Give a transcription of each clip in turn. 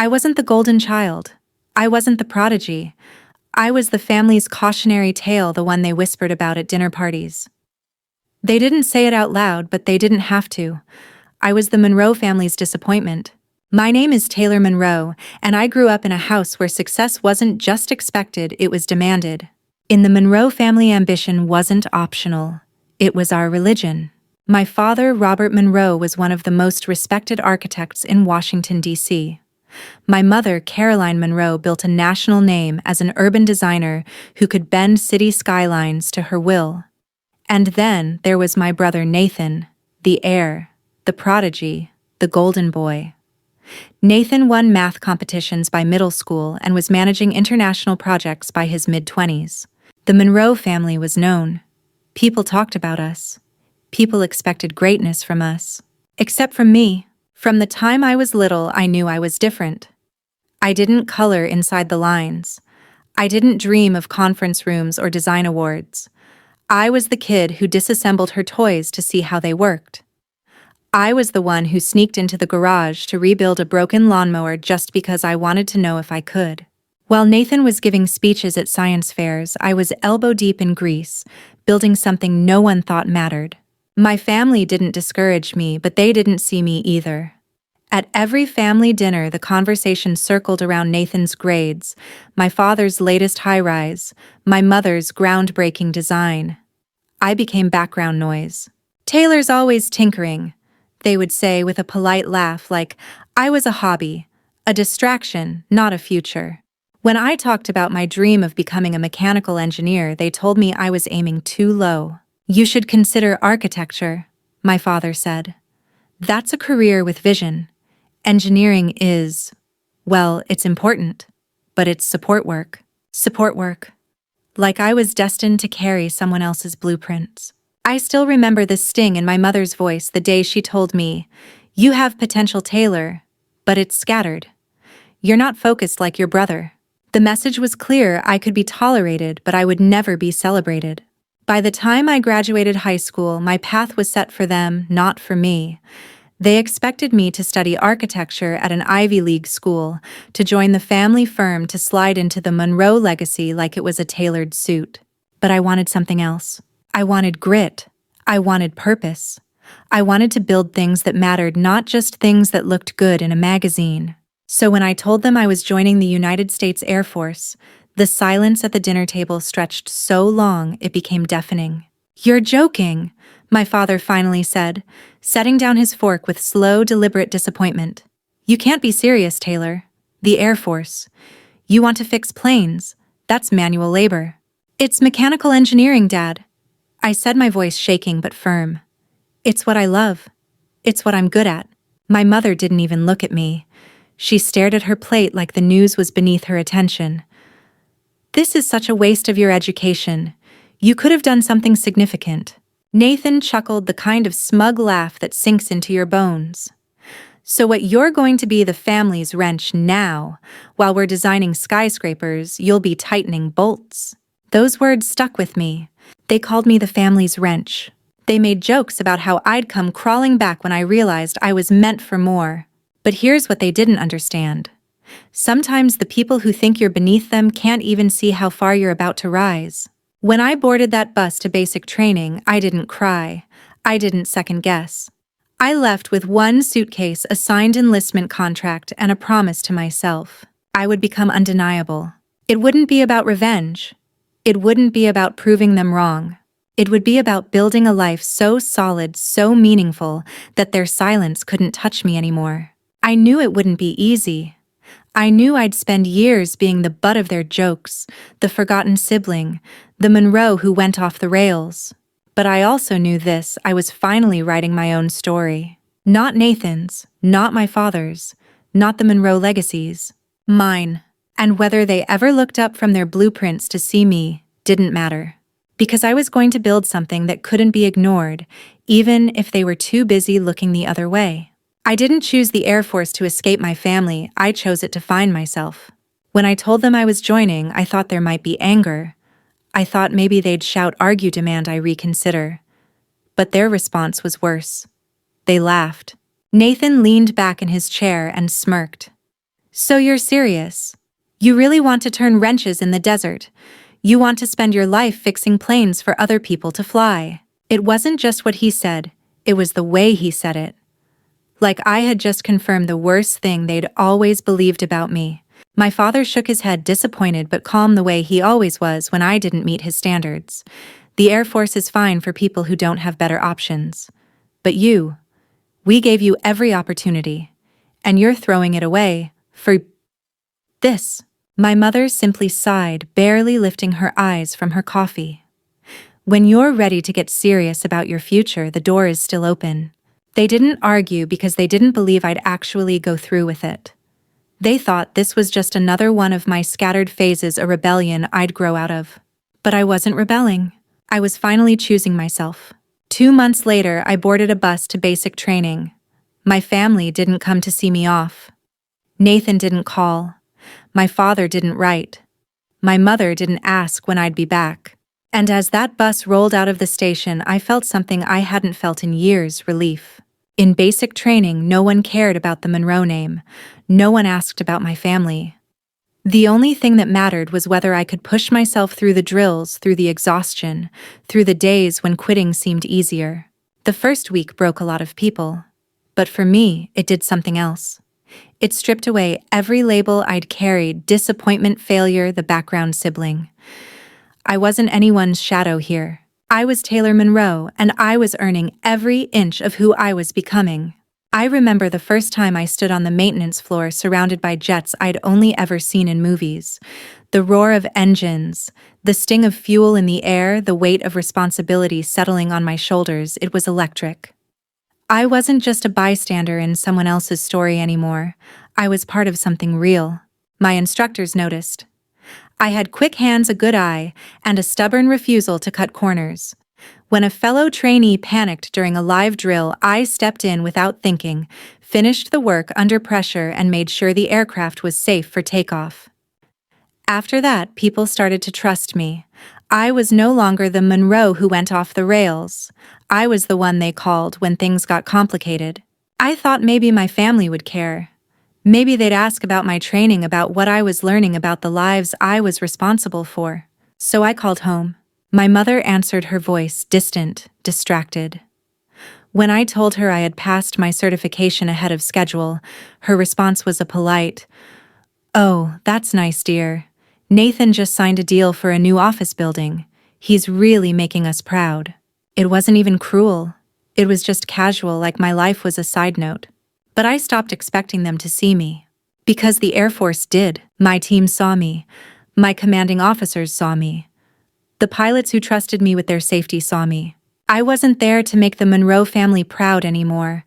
I wasn't the golden child. I wasn't the prodigy. I was the family's cautionary tale, the one they whispered about at dinner parties. They didn't say it out loud, but they didn't have to. I was the Monroe family's disappointment. My name is Taylor Monroe, and I grew up in a house where success wasn't just expected, it was demanded. In the Monroe family, ambition wasn't optional. It was our religion. My father, Robert Monroe, was one of the most respected architects in Washington, D.C. My mother, Caroline Monroe, built a national name as an urban designer who could bend city skylines to her will. And then there was my brother Nathan, the heir, the prodigy, the golden boy. Nathan won math competitions by middle school and was managing international projects by his mid-20s. The Monroe family was known. People talked about us. People expected greatness from us. Except from me. From the time I was little, I knew I was different. I didn't color inside the lines. I didn't dream of conference rooms or design awards. I was the kid who disassembled her toys to see how they worked. I was the one who sneaked into the garage to rebuild a broken lawnmower just because I wanted to know if I could. While Nathan was giving speeches at science fairs, I was elbow-deep in grease, building something no one thought mattered. My family didn't discourage me, but they didn't see me either. At every family dinner, the conversation circled around Nathan's grades, my father's latest high-rise, my mother's groundbreaking design. I became background noise. "Taylor's always tinkering," they would say with a polite laugh, like I was a hobby, a distraction, not a future. When I talked about my dream of becoming a mechanical engineer, they told me I was aiming too low. "You should consider architecture," my father said. "That's a career with vision. Engineering is, well, it's important, but it's support work." Support work. Like I was destined to carry someone else's blueprints. I still remember the sting in my mother's voice the day she told me, "You have potential, Taylor, but it's scattered. You're not focused like your brother." The message was clear: I could be tolerated, but I would never be celebrated. By the time I graduated high school, my path was set for them, not for me. They expected me to study architecture at an Ivy League school, to join the family firm, to slide into the Monroe legacy like it was a tailored suit. But I wanted something else. I wanted grit. I wanted purpose. I wanted to build things that mattered, not just things that looked good in a magazine. So when I told them I was joining the United States Air Force, the silence at the dinner table stretched so long it became deafening. "You're joking," my father finally said, setting down his fork with slow, deliberate disappointment. "You can't be serious, Taylor. The Air Force. You want to fix planes. That's manual labor." "It's mechanical engineering, Dad," I said, my voice shaking but firm. "It's what I love. It's what I'm good at." My mother didn't even look at me. She stared at her plate like the news was beneath her attention. "This is such a waste of your education. You could have done something significant." Nathan chuckled, the kind of smug laugh that sinks into your bones. "So what, you're going to be the family's wrench now? While we're designing skyscrapers, you'll be tightening bolts." Those words stuck with me. They called me the family's wrench. They made jokes about how I'd come crawling back when I realized I was meant for more. But here's what they didn't understand. Sometimes the people who think you're beneath them can't even see how far you're about to rise. When I boarded that bus to basic training, I didn't cry. I didn't second guess. I left with one suitcase, a signed enlistment contract, and a promise to myself. I would become undeniable. It wouldn't be about revenge. It wouldn't be about proving them wrong. It would be about building a life so solid, so meaningful, that their silence couldn't touch me anymore. I knew it wouldn't be easy. I knew I'd spend years being the butt of their jokes, the forgotten sibling, the Monroe who went off the rails. But I also knew this: I was finally writing my own story. Not Nathan's, not my father's, not the Monroe legacy's. Mine. And whether they ever looked up from their blueprints to see me didn't matter. Because I was going to build something that couldn't be ignored, even if they were too busy looking the other way. I didn't choose the Air Force to escape my family, I chose it to find myself. When I told them I was joining, I thought there might be anger. I thought maybe they'd shout, argue, demand I reconsider. But their response was worse. They laughed. Nathan leaned back in his chair and smirked. So you're serious? You really want to turn wrenches in the desert? You want to spend your life fixing planes for other people to fly? It wasn't just what he said, it was the way he said it. Like I had just confirmed the worst thing they'd always believed about me. My father shook his head, disappointed but calm the way he always was when I didn't meet his standards. The Air Force is fine for people who don't have better options. But we gave you every opportunity. And you're throwing it away for this. My mother simply sighed, barely lifting her eyes from her coffee. When you're ready to get serious about your future, the door is still open. They didn't argue because they didn't believe I'd actually go through with it. They thought this was just another one of my scattered phases, a rebellion I'd grow out of. But I wasn't rebelling. I was finally choosing myself. 2 months later, I boarded a bus to basic training. My family didn't come to see me off. Nathan didn't call. My father didn't write. My mother didn't ask when I'd be back. And as that bus rolled out of the station, I felt something I hadn't felt in years: relief. In basic training, no one cared about the Monroe name. No one asked about my family. The only thing that mattered was whether I could push myself through the drills, through the exhaustion, through the days when quitting seemed easier. The first week broke a lot of people. But for me, it did something else. It stripped away every label I'd carried: disappointment, failure, the background sibling. I wasn't anyone's shadow here. I was Taylor Monroe, and I was earning every inch of who I was becoming. I remember the first time I stood on the maintenance floor surrounded by jets I'd only ever seen in movies. The roar of engines, the sting of fuel in the air, the weight of responsibility settling on my shoulders, it was electric. I wasn't just a bystander in someone else's story anymore. I was part of something real. My instructors noticed. I had quick hands, a good eye, and a stubborn refusal to cut corners. When a fellow trainee panicked during a live drill, I stepped in without thinking, finished the work under pressure, and made sure the aircraft was safe for takeoff. After that, people started to trust me. I was no longer the Monroe who went off the rails. I was the one they called when things got complicated. I thought maybe my family would care. Maybe they'd ask about my training, about what I was learning, about the lives I was responsible for. So I called home. My mother answered, her voice distant, distracted. When I told her I had passed my certification ahead of schedule, her response was a polite, "Oh, that's nice, dear. Nathan just signed a deal for a new office building. He's really making us proud." It wasn't even cruel. It was just casual, like my life was a side note. But I stopped expecting them to see me. Because the Air Force did. My team saw me. My commanding officers saw me. The pilots who trusted me with their safety saw me. I wasn't there to make the Monroe family proud anymore.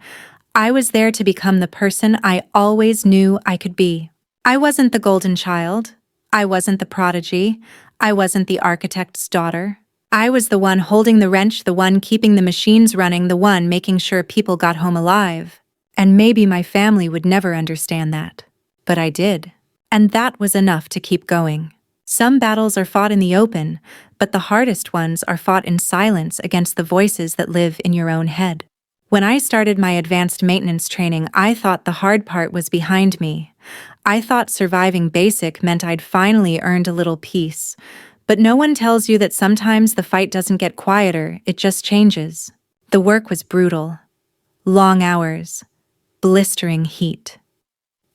I was there to become the person I always knew I could be. I wasn't the golden child. I wasn't the prodigy. I wasn't the architect's daughter. I was the one holding the wrench, the one keeping the machines running, the one making sure people got home alive. And maybe my family would never understand that. But I did. And that was enough to keep going. Some battles are fought in the open, but the hardest ones are fought in silence against the voices that live in your own head. When I started my advanced maintenance training, I thought the hard part was behind me. I thought surviving basic meant I'd finally earned a little peace. But no one tells you that sometimes the fight doesn't get quieter, it just changes. The work was brutal. Long hours. Blistering heat.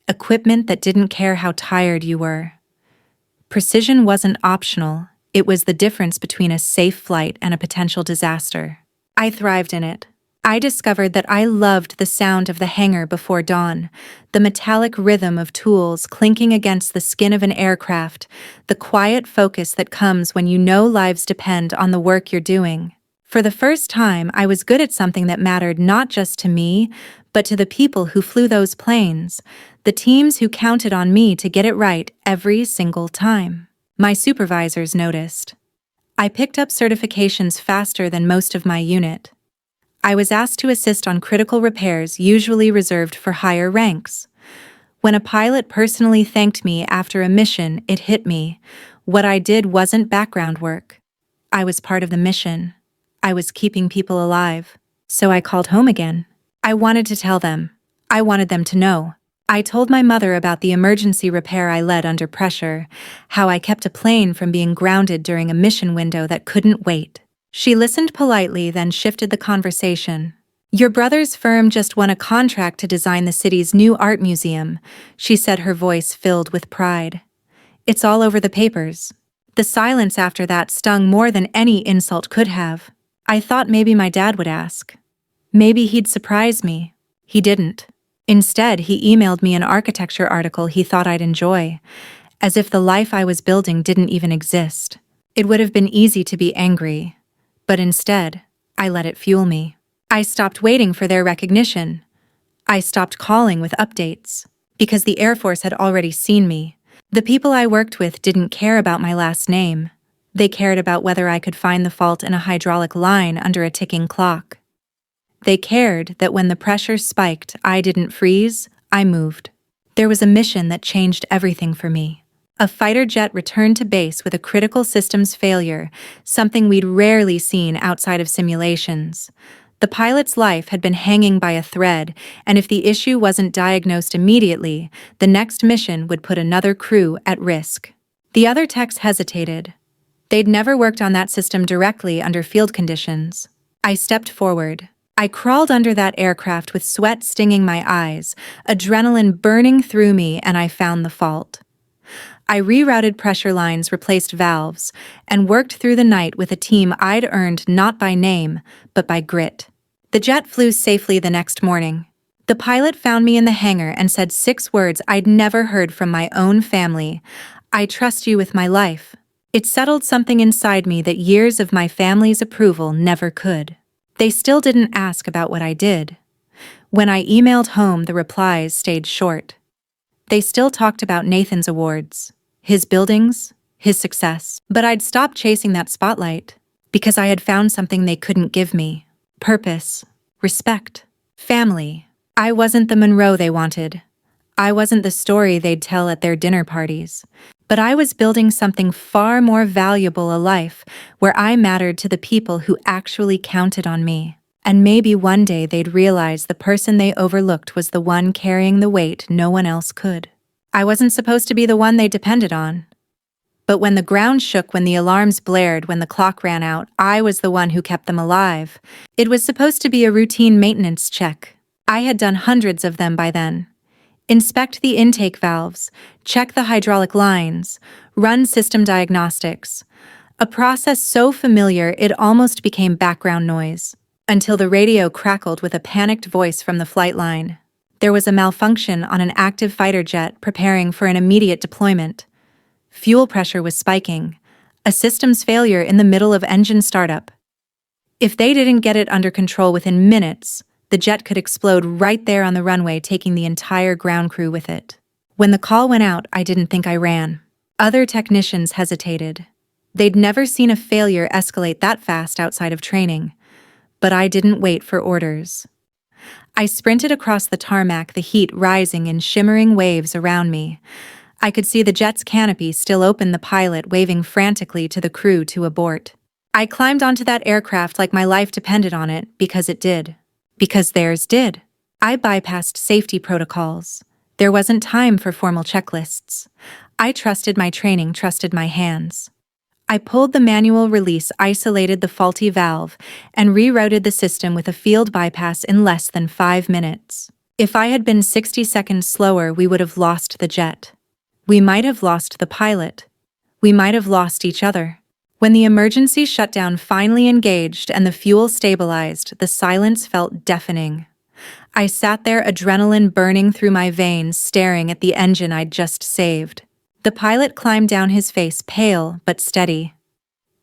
Equipment that didn't care how tired you were. Precision wasn't optional, it was the difference between a safe flight and a potential disaster. I thrived in it. I discovered that I loved the sound of the hangar before dawn, the metallic rhythm of tools clinking against the skin of an aircraft, the quiet focus that comes when you know lives depend on the work you're doing. For the first time, I was good at something that mattered not just to me, but to the people who flew those planes, the teams who counted on me to get it right every single time. My supervisors noticed. I picked up certifications faster than most of my unit. I was asked to assist on critical repairs usually reserved for higher ranks. When a pilot personally thanked me after a mission, it hit me. What I did wasn't background work. I was part of the mission. I was keeping people alive. So I called home again. I wanted to tell them. I wanted them to know. I told my mother about the emergency repair I led under pressure, how I kept a plane from being grounded during a mission window that couldn't wait. She listened politely, then shifted the conversation. "Your brother's firm just won a contract to design the city's new art museum," she said, her voice filled with pride. "It's all over the papers." The silence after that stung more than any insult could have. I thought maybe my dad would ask. Maybe he'd surprise me. He didn't. Instead, he emailed me an architecture article he thought I'd enjoy, as if the life I was building didn't even exist. It would have been easy to be angry, but instead, I let it fuel me. I stopped waiting for their recognition. I stopped calling with updates, because the Air Force had already seen me. The people I worked with didn't care about my last name. They cared about whether I could find the fault in a hydraulic line under a ticking clock. They cared that when the pressure spiked, I didn't freeze, I moved. There was a mission that changed everything for me. A fighter jet returned to base with a critical systems failure, something we'd rarely seen outside of simulations. The pilot's life had been hanging by a thread, and if the issue wasn't diagnosed immediately, the next mission would put another crew at risk. The other techs hesitated. They'd never worked on that system directly under field conditions. I stepped forward. I crawled under that aircraft with sweat stinging my eyes, adrenaline burning through me, and I found the fault. I rerouted pressure lines, replaced valves, and worked through the night with a team I'd earned not by name, but by grit. The jet flew safely the next morning. The pilot found me in the hangar and said 6 words I'd never heard from my own family. "I trust you with my life." It settled something inside me that years of my family's approval never could. They still didn't ask about what I did. When I emailed home, the replies stayed short. They still talked about Nathan's awards, his buildings, his success. But I'd stopped chasing that spotlight, because I had found something they couldn't give me. Purpose, respect, family. I wasn't the Monroe they wanted. I wasn't the story they'd tell at their dinner parties. But I was building something far more valuable, a life where I mattered to the people who actually counted on me. And maybe one day they'd realize the person they overlooked was the one carrying the weight no one else could. I wasn't supposed to be the one they depended on. But when the ground shook, when the alarms blared, when the clock ran out, I was the one who kept them alive. It was supposed to be a routine maintenance check. I had done hundreds of them by then. Inspect the intake valves, check the hydraulic lines, run system diagnostics. A process so familiar it almost became background noise. Until the radio crackled with a panicked voice from the flight line. There was a malfunction on an active fighter jet preparing for an immediate deployment. Fuel pressure was spiking. A systems failure in the middle of engine startup. If they didn't get it under control within minutes, the jet could explode right there on the runway, taking the entire ground crew with it. When the call went out, I didn't think I ran. Other technicians hesitated. They'd never seen a failure escalate that fast outside of training. But I didn't wait for orders. I sprinted across the tarmac, the heat rising in shimmering waves around me. I could see the jet's canopy still open, the pilot waving frantically to the crew to abort. I climbed onto that aircraft like my life depended on it, because it did. Because theirs did. I bypassed safety protocols. There wasn't time for formal checklists. I trusted my training, trusted my hands. I pulled the manual release, isolated the faulty valve, and rerouted the system with a field bypass in less than 5 minutes. If I had been 60 seconds slower, we would have lost the jet. We might have lost the pilot. We might have lost each other. When the emergency shutdown finally engaged and the fuel stabilized, the silence felt deafening. I sat there, adrenaline burning through my veins, staring at the engine I'd just saved. The pilot climbed down, his face pale but steady.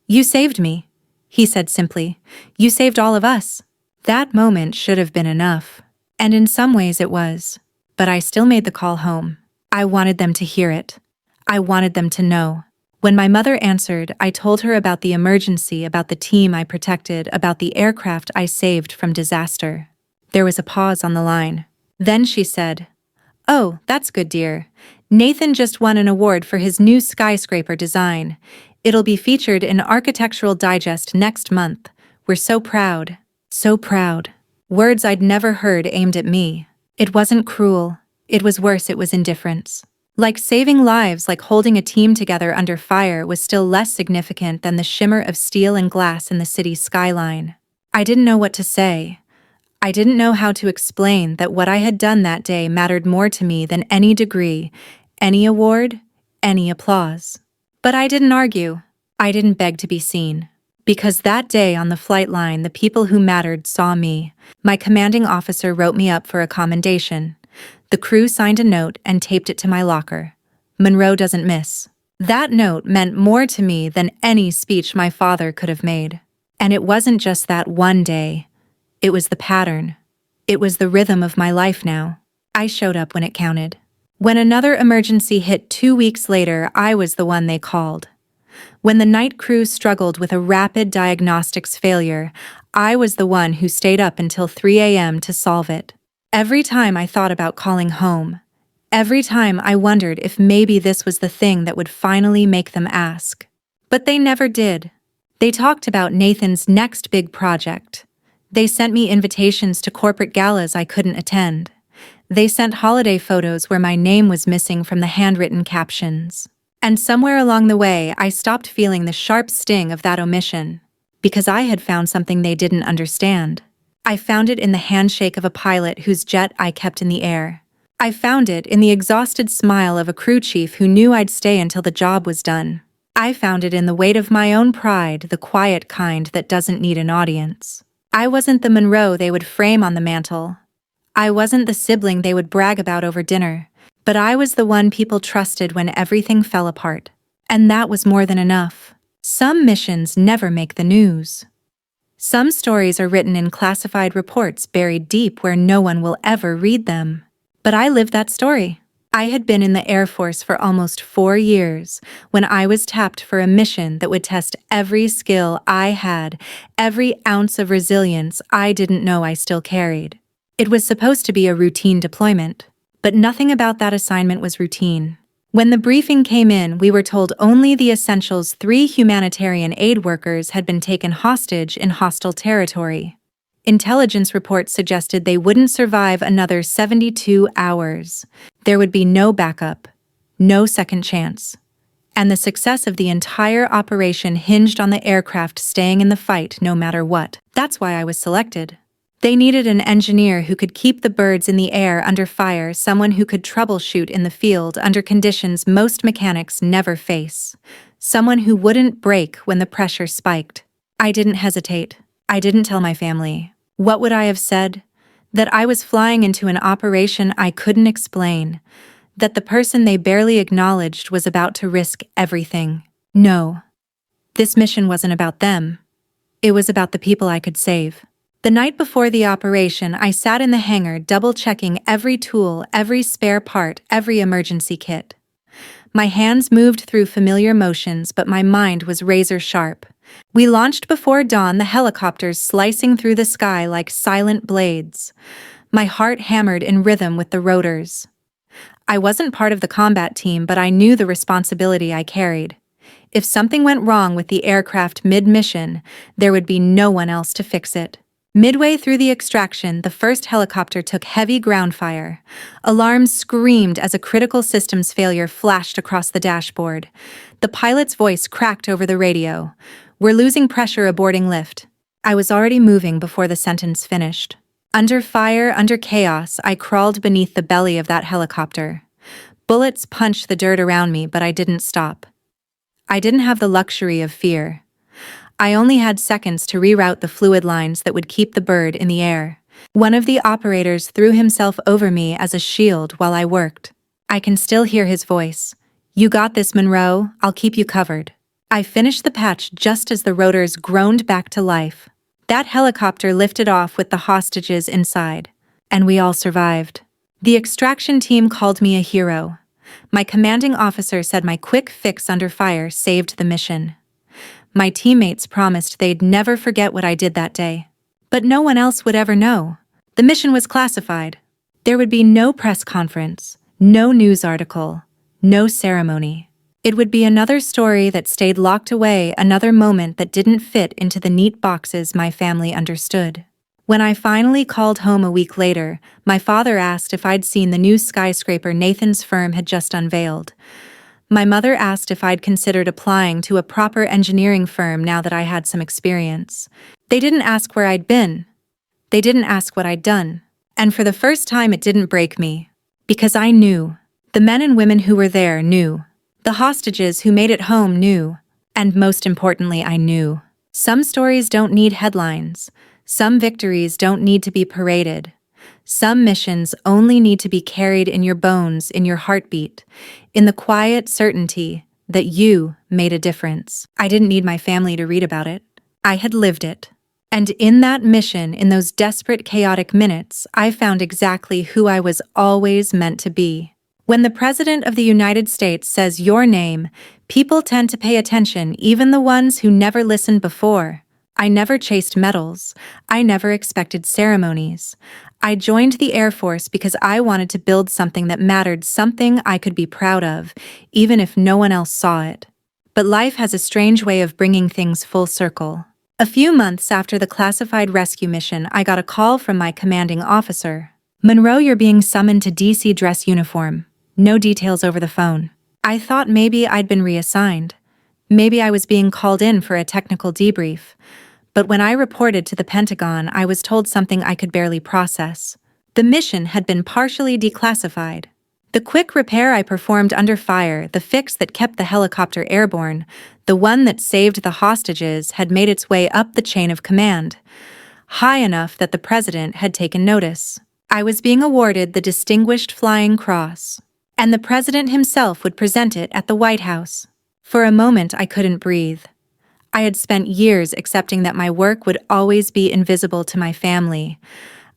"You saved me," he said simply. "You saved all of us." That moment should have been enough. And in some ways it was. But I still made the call home. I wanted them to hear it. I wanted them to know. When my mother answered, I told her about the emergency, about the team I protected, about the aircraft I saved from disaster. There was a pause on the line. Then she said, "Oh, that's good, dear. Nathan just won an award for his new skyscraper design. It'll be featured in Architectural Digest next month. We're so proud." So proud. Words I'd never heard aimed at me. It wasn't cruel. It was worse, it was indifference. Like saving lives, like holding a team together under fire was still less significant than the shimmer of steel and glass in the city's skyline. I didn't know what to say. I didn't know how to explain that what I had done that day mattered more to me than any degree, any award, any applause. But I didn't argue. I didn't beg to be seen. Because that day on the flight line, the people who mattered saw me. My commanding officer wrote me up for a commendation. The crew signed a note and taped it to my locker. Monroe doesn't miss. That note meant more to me than any speech my father could have made. And it wasn't just that one day. It was the pattern. It was the rhythm of my life now. I showed up when it counted. When another emergency hit 2 weeks later, I was the one they called. When the night crew struggled with a rapid diagnostics failure, I was the one who stayed up until 3 a.m. to solve it. Every time I thought about calling home, every time I wondered if maybe this was the thing that would finally make them ask. But they never did. They talked about Nathan's next big project. They sent me invitations to corporate galas I couldn't attend. They sent holiday photos where my name was missing from the handwritten captions. And somewhere along the way, I stopped feeling the sharp sting of that omission, because I had found something they didn't understand. I found it in the handshake of a pilot whose jet I kept in the air. I found it in the exhausted smile of a crew chief who knew I'd stay until the job was done. I found it in the weight of my own pride, the quiet kind that doesn't need an audience. I wasn't the Monroe they would frame on the mantle. I wasn't the sibling they would brag about over dinner, but I was the one people trusted when everything fell apart. And that was more than enough. Some missions never make the news. Some stories are written in classified reports buried deep where no one will ever read them. But I lived that story. I had been in the Air Force for almost 4 years when I was tapped for a mission that would test every skill I had, every ounce of resilience I didn't know I still carried. It was supposed to be a routine deployment, but nothing about that assignment was routine. When the briefing came in, we were told only the essentials 3 humanitarian aid workers had been taken hostage in hostile territory. Intelligence reports suggested they wouldn't survive another 72 hours. There would be no backup, no second chance. And the success of the entire operation hinged on the aircraft staying in the fight no matter what. That's why I was selected. They needed an engineer who could keep the birds in the air under fire, someone who could troubleshoot in the field under conditions most mechanics never face, someone who wouldn't break when the pressure spiked. I didn't hesitate. I didn't tell my family. What would I have said? That I was flying into an operation I couldn't explain, that the person they barely acknowledged was about to risk everything. No. This mission wasn't about them. It was about the people I could save. The night before the operation, I sat in the hangar double-checking every tool, every spare part, every emergency kit. My hands moved through familiar motions, but my mind was razor-sharp. We launched before dawn, the helicopters slicing through the sky like silent blades. My heart hammered in rhythm with the rotors. I wasn't part of the combat team, but I knew the responsibility I carried. If something went wrong with the aircraft mid-mission, there would be no one else to fix it. Midway through the extraction, the first helicopter took heavy ground fire. Alarms screamed as a critical systems failure flashed across the dashboard. The pilot's voice cracked over the radio. "We're losing pressure, aborting lift." I was already moving before the sentence finished. Under fire, under chaos, I crawled beneath the belly of that helicopter. Bullets punched the dirt around me, but I didn't stop. I didn't have the luxury of fear. I only had seconds to reroute the fluid lines that would keep the bird in the air. One of the operators threw himself over me as a shield while I worked. I can still hear his voice. "You got this, Monroe. I'll keep you covered." I finished the patch just as the rotors groaned back to life. That helicopter lifted off with the hostages inside, and we all survived. The extraction team called me a hero. My commanding officer said my quick fix under fire saved the mission. My teammates promised they'd never forget what I did that day. But no one else would ever know. The mission was classified. There would be no press conference, no news article, no ceremony. It would be another story that stayed locked away, another moment that didn't fit into the neat boxes my family understood. When I finally called home a week later, my father asked if I'd seen the new skyscraper Nathan's firm had just unveiled. My mother asked if I'd considered applying to a proper engineering firm now that I had some experience. They didn't ask where I'd been. They didn't ask what I'd done. And for the first time, it didn't break me. Because I knew. The men and women who were there knew. The hostages who made it home knew. And most importantly, I knew. Some stories don't need headlines. Some victories don't need to be paraded. Some missions only need to be carried in your bones, in your heartbeat, in the quiet certainty that you made a difference. I didn't need my family to read about it. I had lived it. And in that mission, in those desperate, chaotic minutes, I found exactly who I was always meant to be. When the President of the United States says your name, people tend to pay attention, even the ones who never listened before. I never chased medals. I never expected ceremonies. I joined the Air Force because I wanted to build something that mattered, something I could be proud of, even if no one else saw it. But life has a strange way of bringing things full circle. A few months after the classified rescue mission, I got a call from my commanding officer. "Monroe, you're being summoned to DC dress uniform. No details over the phone." I thought maybe I'd been reassigned. Maybe I was being called in for a technical debrief. But when I reported to the Pentagon, I was told something I could barely process. The mission had been partially declassified. The quick repair I performed under fire, the fix that kept the helicopter airborne, the one that saved the hostages, had made its way up the chain of command, high enough that the president had taken notice. I was being awarded the Distinguished Flying Cross, and the president himself would present it at the White House. For a moment, I couldn't breathe. I had spent years accepting that my work would always be invisible to my family.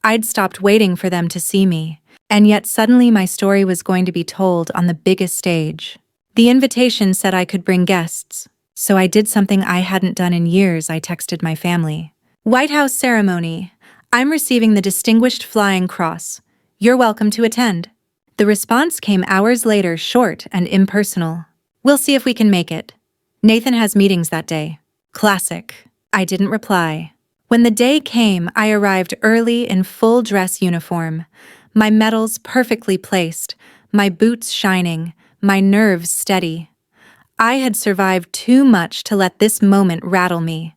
I'd stopped waiting for them to see me, and yet suddenly my story was going to be told on the biggest stage. The invitation said I could bring guests, so I did something I hadn't done in years. I texted my family. "White House ceremony. I'm receiving the Distinguished Flying Cross. You're welcome to attend." The response came hours later, short and impersonal. "We'll see if we can make it. Nathan has meetings that day." Classic. I didn't reply. When the day came, I arrived early in full dress uniform, my medals perfectly placed, my boots shining, my nerves steady. I had survived too much to let this moment rattle me.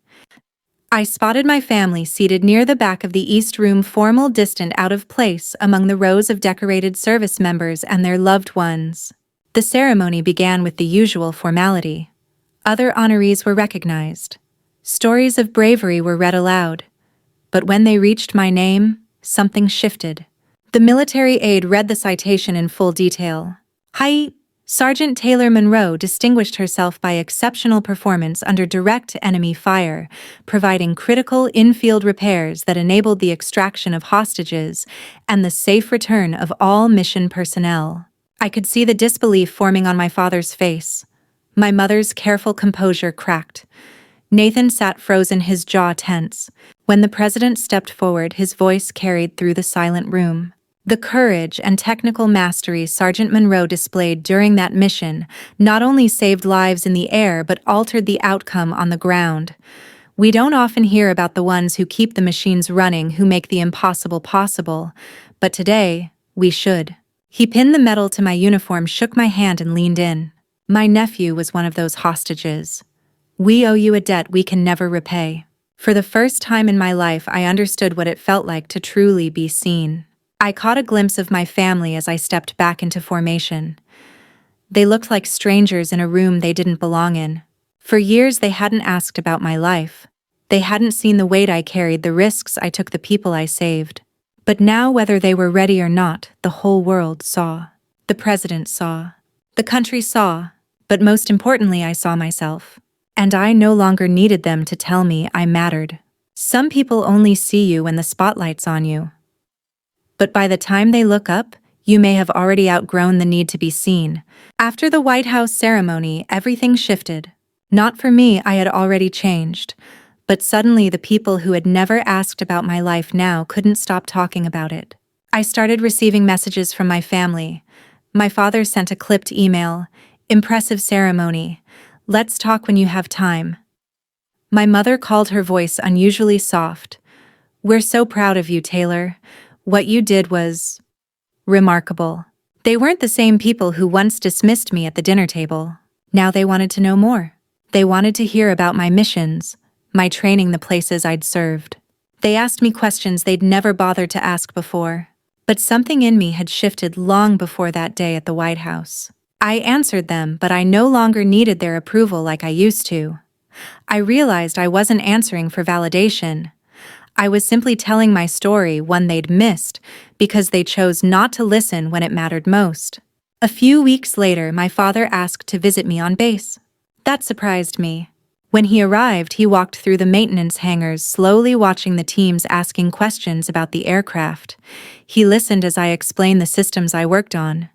I spotted my family seated near the back of the East Room, formal, distant, out of place among the rows of decorated service members and their loved ones. The ceremony began with the usual formality. Other honorees were recognized. Stories of bravery were read aloud. But when they reached my name, something shifted. The military aide read the citation in full detail. "Hi, Sergeant Taylor Monroe distinguished herself by exceptional performance under direct enemy fire, providing critical in-field repairs that enabled the extraction of hostages and the safe return of all mission personnel." I could see the disbelief forming on my father's face. My mother's careful composure cracked. Nathan sat frozen, his jaw tense. When the president stepped forward, his voice carried through the silent room. The courage and technical mastery Sergeant Monroe displayed during that mission not only saved lives in the air but altered the outcome on the ground. We don't often hear about the ones who keep the machines running, who make the impossible possible, but today, we should. He pinned the medal to my uniform, shook my hand, and leaned in. "My nephew was one of those hostages. We owe you a debt we can never repay." For the first time in my life, I understood what it felt like to truly be seen. I caught a glimpse of my family as I stepped back into formation. They looked like strangers in a room they didn't belong in. For years, they hadn't asked about my life. They hadn't seen the weight I carried, the risks I took, the people I saved. But now, whether they were ready or not, the whole world saw. The president saw. The country saw. But most importantly, I saw myself. And I no longer needed them to tell me I mattered. Some people only see you when the spotlight's on you. But by the time they look up, you may have already outgrown the need to be seen. After the White House ceremony, everything shifted. Not for me, I had already changed. But suddenly the people who had never asked about my life now couldn't stop talking about it. I started receiving messages from my family. My father sent a clipped email. "Impressive ceremony. Let's talk when you have time." My mother called, her voice unusually soft. "We're so proud of you, Taylor. What you did was remarkable." They weren't the same people who once dismissed me at the dinner table. Now they wanted to know more. They wanted to hear about my missions, my training, the places I'd served. They asked me questions they'd never bothered to ask before. But something in me had shifted long before that day at the White House. I answered them, but I no longer needed their approval like I used to. I realized I wasn't answering for validation. I was simply telling my story, one they'd missed, because they chose not to listen when it mattered most. A few weeks later, my father asked to visit me on base. That surprised me. When he arrived, he walked through the maintenance hangars, slowly watching the teams asking questions about the aircraft. He listened as I explained the systems I worked on.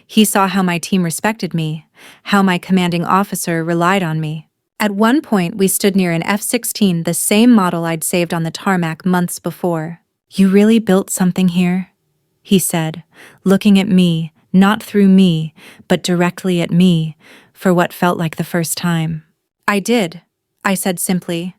He saw how my team respected me, how my commanding officer relied on me. At one point, we stood near an F-16, the same model I'd saved on the tarmac months before. "You really built something here?" he said, looking at me, not through me, but directly at me, for what felt like the first time. "I did," I said simply,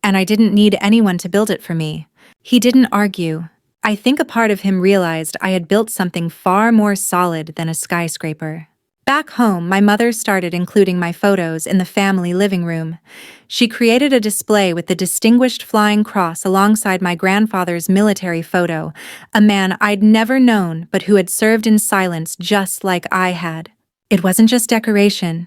"and I didn't need anyone to build it for me." He didn't argue. I think a part of him realized I had built something far more solid than a skyscraper. Back home, my mother started including my photos in the family living room. She created a display with the Distinguished Flying Cross alongside my grandfather's military photo, a man I'd never known but who had served in silence just like I had. It wasn't just decoration.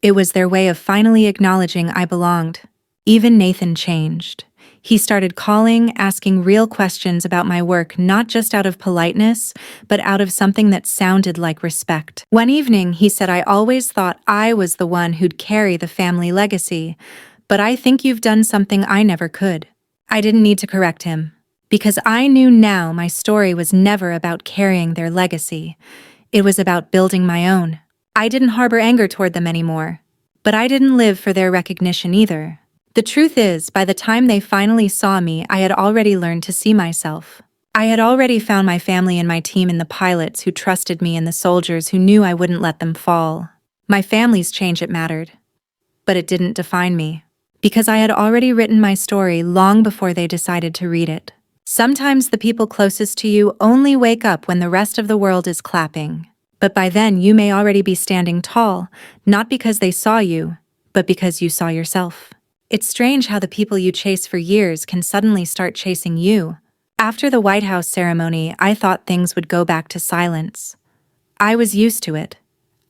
It was their way of finally acknowledging I belonged. Even Nathan changed. He started calling, asking real questions about my work, not just out of politeness, but out of something that sounded like respect. One evening, he said, "I always thought I was the one who'd carry the family legacy, but I think you've done something I never could." I didn't need to correct him, because I knew now my story was never about carrying their legacy. It was about building my own. I didn't harbor anger toward them anymore, but I didn't live for their recognition either. The truth is, by the time they finally saw me, I had already learned to see myself. I had already found my family and my team in the pilots who trusted me and the soldiers who knew I wouldn't let them fall. My family's change, it mattered. But it didn't define me, because I had already written my story long before they decided to read it. Sometimes the people closest to you only wake up when the rest of the world is clapping. But by then you may already be standing tall, not because they saw you, but because you saw yourself. It's strange how the people you chase for years can suddenly start chasing you. After the White House ceremony, I thought things would go back to silence. I was used to it.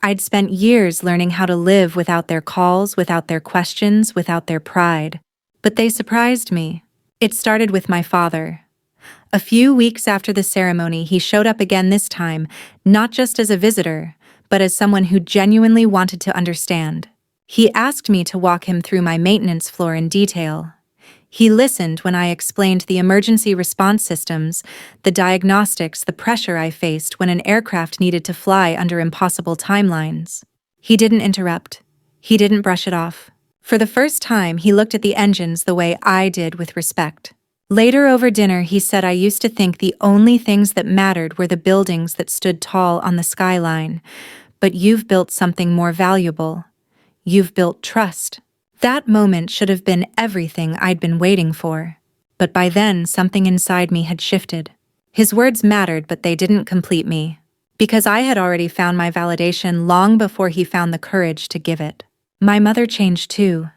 I'd spent years learning how to live without their calls, without their questions, without their pride. But they surprised me. It started with my father. A few weeks after the ceremony, he showed up again, this time, not just as a visitor, but as someone who genuinely wanted to understand. He asked me to walk him through my maintenance floor in detail. He listened when I explained the emergency response systems, the diagnostics, the pressure I faced when an aircraft needed to fly under impossible timelines. He didn't interrupt. He didn't brush it off. For the first time, he looked at the engines the way I did, with respect. Later over dinner, he said, "I used to think the only things that mattered were the buildings that stood tall on the skyline, but you've built something more valuable. You've built trust." That moment should have been everything I'd been waiting for. But by then, something inside me had shifted. His words mattered, but they didn't complete me, because I had already found my validation long before he found the courage to give it. My mother changed too.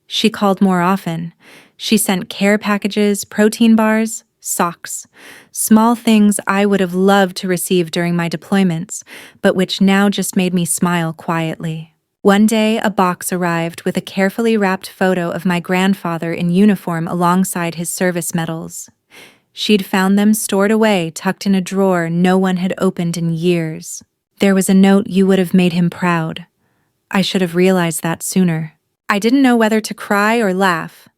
She called more often. She sent care packages, protein bars, socks, small things I would have loved to receive during my deployments, but which now just made me smile quietly. One day, a box arrived with a carefully wrapped photo of my grandfather in uniform alongside his service medals. She'd found them stored away, tucked in a drawer no one had opened in years. There was a note: "You would have made him proud." I should have realized that sooner. I didn't know whether to cry or laugh.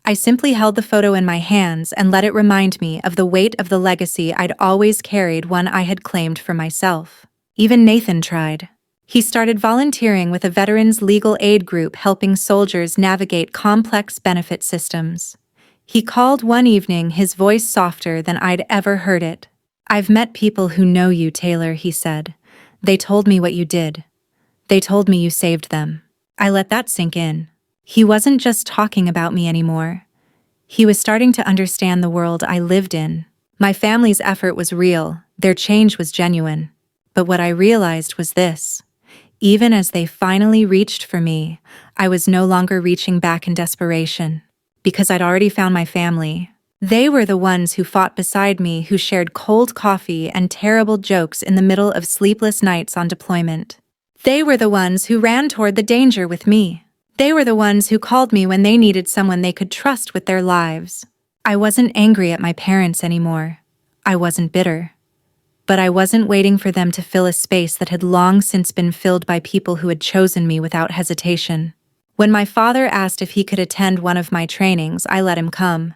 I simply held the photo in my hands and let it remind me of the weight of the legacy I'd always carried, one I had claimed for myself. Even Nathan tried. He started volunteering with a veterans legal aid group, helping soldiers navigate complex benefit systems. He called one evening, his voice softer than I'd ever heard it. "I've met people who know you, Taylor," he said. "They told me what you did. They told me you saved them." I let that sink in. He wasn't just talking about me anymore. He was starting to understand the world I lived in. My family's effort was real, their change was genuine. But what I realized was this. Even as they finally reached for me, I was no longer reaching back in desperation. Because I'd already found my family. They were the ones who fought beside me, who shared cold coffee and terrible jokes in the middle of sleepless nights on deployment. They were the ones who ran toward the danger with me. They were the ones who called me when they needed someone they could trust with their lives. I wasn't angry at my parents anymore. I wasn't bitter. But I wasn't waiting for them to fill a space that had long since been filled by people who had chosen me without hesitation. When my father asked if he could attend one of my trainings, I let him come.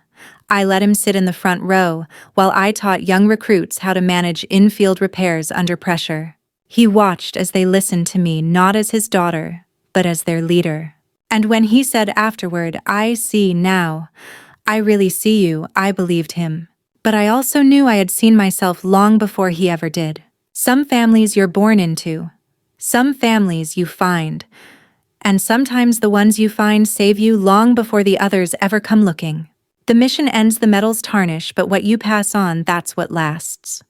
I let him sit in the front row while I taught young recruits how to manage in-field repairs under pressure. He watched as they listened to me not as his daughter, but as their leader. And when he said afterward, "I see now, I really see you," I believed him. But I also knew I had seen myself long before he ever did. Some families you're born into. Some families you find. And sometimes the ones you find save you long before the others ever come looking. The mission ends, the medals tarnish, but what you pass on, that's what lasts.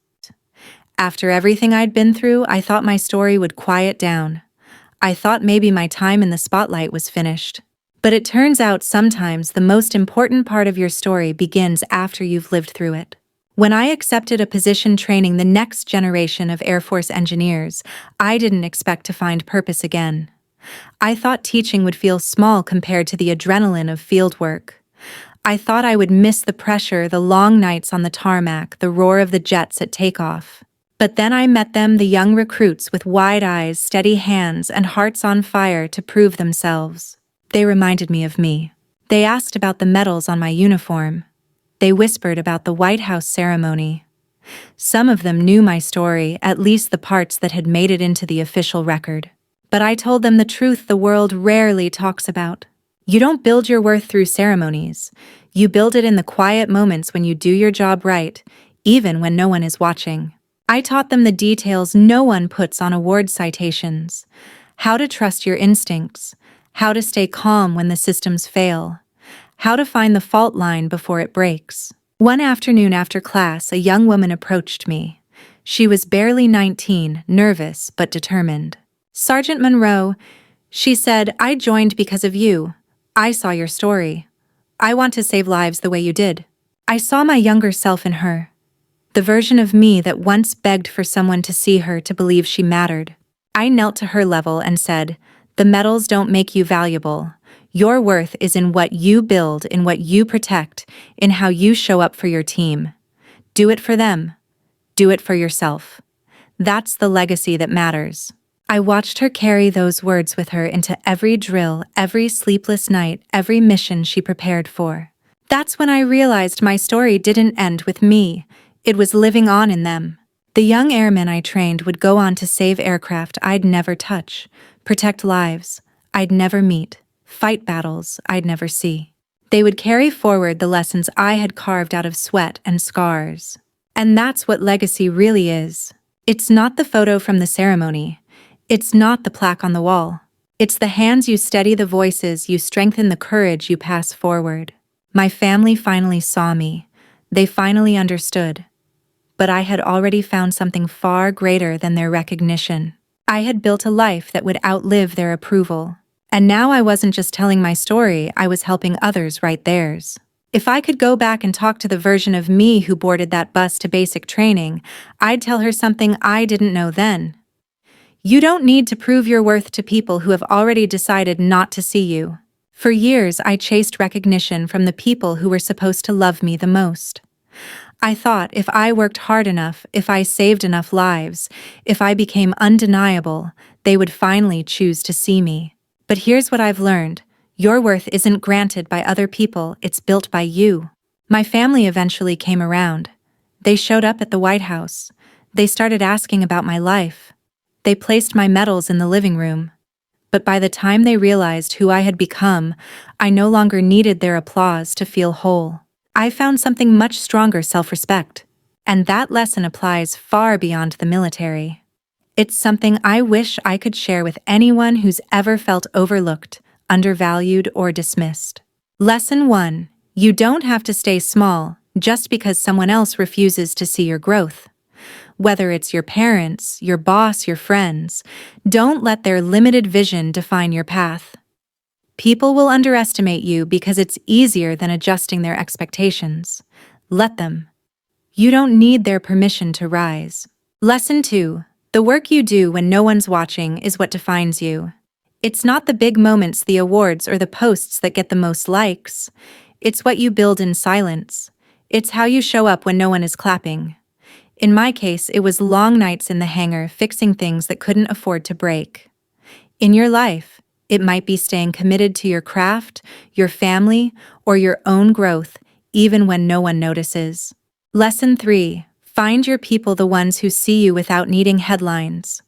After everything I'd been through, I thought my story would quiet down. I thought maybe my time in the spotlight was finished. But it turns out sometimes the most important part of your story begins after you've lived through it. When I accepted a position training the next generation of Air Force engineers, I didn't expect to find purpose again. I thought teaching would feel small compared to the adrenaline of field work. I thought I would miss the pressure, the long nights on the tarmac, the roar of the jets at takeoff. But then I met them, the young recruits with wide eyes, steady hands, and hearts on fire to prove themselves. They reminded me of me. They asked about the medals on my uniform. They whispered about the White House ceremony. Some of them knew my story, at least the parts that had made it into the official record. But I told them the truth the world rarely talks about. You don't build your worth through ceremonies. You build it in the quiet moments when you do your job right, even when no one is watching. I taught them the details no one puts on award citations. How to trust your instincts. How to stay calm when the systems fail. How to find the fault line before it breaks. One afternoon after class, a young woman approached me. She was barely 19, nervous but determined. "Sergeant Monroe," she said, "I joined because of you. I saw your story. I want to save lives the way you did." I saw my younger self in her. The version of me that once begged for someone to see her, to believe she mattered. I knelt to her level and said, "The medals don't make you valuable. Your worth is in what you build, in what you protect, in how you show up for your team. Do it for them. Do it for yourself. That's the legacy that matters." I watched her carry those words with her into every drill, every sleepless night, every mission she prepared for. That's when I realized my story didn't end with me. It was living on in them. The young airmen I trained would go on to save aircraft I'd never touch, protect lives I'd never meet, fight battles I'd never see. They would carry forward the lessons I had carved out of sweat and scars. And that's what legacy really is. It's not the photo from the ceremony. It's not the plaque on the wall. It's the hands you steady, the voices you strengthen, the courage you pass forward. My family finally saw me. They finally understood. But I had already found something far greater than their recognition. I had built a life that would outlive their approval. And now I wasn't just telling my story, I was helping others write theirs. If I could go back and talk to the version of me who boarded that bus to basic training, I'd tell her something I didn't know then. You don't need to prove your worth to people who have already decided not to see you. For years, I chased recognition from the people who were supposed to love me the most. I thought if I worked hard enough, if I saved enough lives, if I became undeniable, they would finally choose to see me. But here's what I've learned. Your worth isn't granted by other people, it's built by you. My family eventually came around. They showed up at the White House. They started asking about my life. They placed my medals in the living room. But by the time they realized who I had become, I no longer needed their applause to feel whole. I found something much stronger: self-respect. And that lesson applies far beyond the military. It's something I wish I could share with anyone who's ever felt overlooked, undervalued, or dismissed. Lesson 1. You don't have to stay small just because someone else refuses to see your growth. Whether it's your parents, your boss, your friends, don't let their limited vision define your path. People will underestimate you because it's easier than adjusting their expectations. Let them. You don't need their permission to rise. Lesson 2. The work you do when no one's watching is what defines you. It's not the big moments, the awards, or the posts that get the most likes. It's what you build in silence. It's how you show up when no one is clapping. In my case, it was long nights in the hangar fixing things that couldn't afford to break. In your life, it might be staying committed to your craft, your family, or your own growth, even when no one notices. Lesson 3. Find your people, the ones who see you without needing headlines.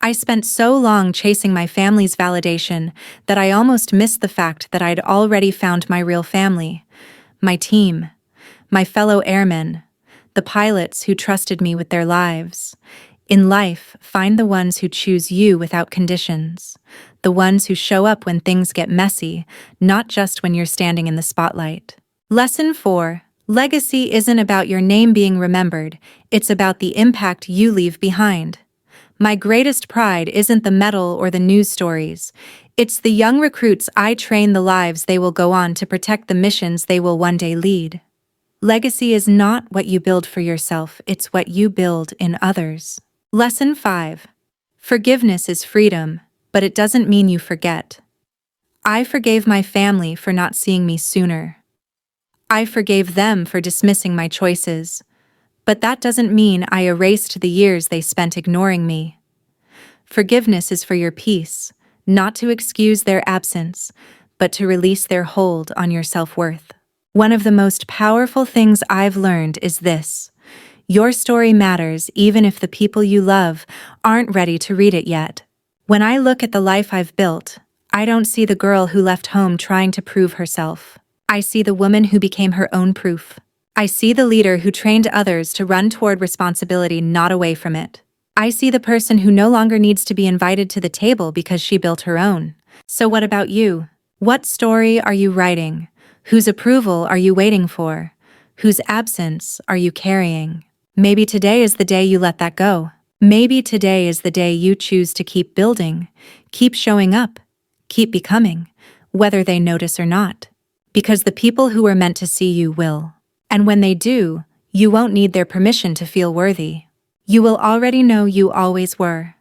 I spent so long chasing my family's validation that I almost missed the fact that I'd already found my real family. My team. My fellow airmen. The pilots who trusted me with their lives. In life, find the ones who choose you without conditions. The ones who show up when things get messy, not just when you're standing in the spotlight. Lesson 4. Legacy isn't about your name being remembered, it's about the impact you leave behind. My greatest pride isn't the medal or the news stories. It's the young recruits I train, the lives they will go on to protect, the missions they will one day lead. Legacy is not what you build for yourself, it's what you build in others. Lesson 5. Forgiveness is freedom, but it doesn't mean you forget. I forgave my family for not seeing me sooner. I forgave them for dismissing my choices. But that doesn't mean I erased the years they spent ignoring me. Forgiveness is for your peace, not to excuse their absence, but to release their hold on your self-worth. One of the most powerful things I've learned is this: your story matters even if the people you love aren't ready to read it yet. When I look at the life I've built, I don't see the girl who left home trying to prove herself. I see the woman who became her own proof. I see the leader who trained others to run toward responsibility, not away from it. I see the person who no longer needs to be invited to the table because she built her own. So what about you? What story are you writing? Whose approval are you waiting for? Whose absence are you carrying? Maybe today is the day you let that go. Maybe today is the day you choose to keep building, keep showing up, keep becoming, whether they notice or not. Because the people who are meant to see you will. And when they do, you won't need their permission to feel worthy. You will already know you always were.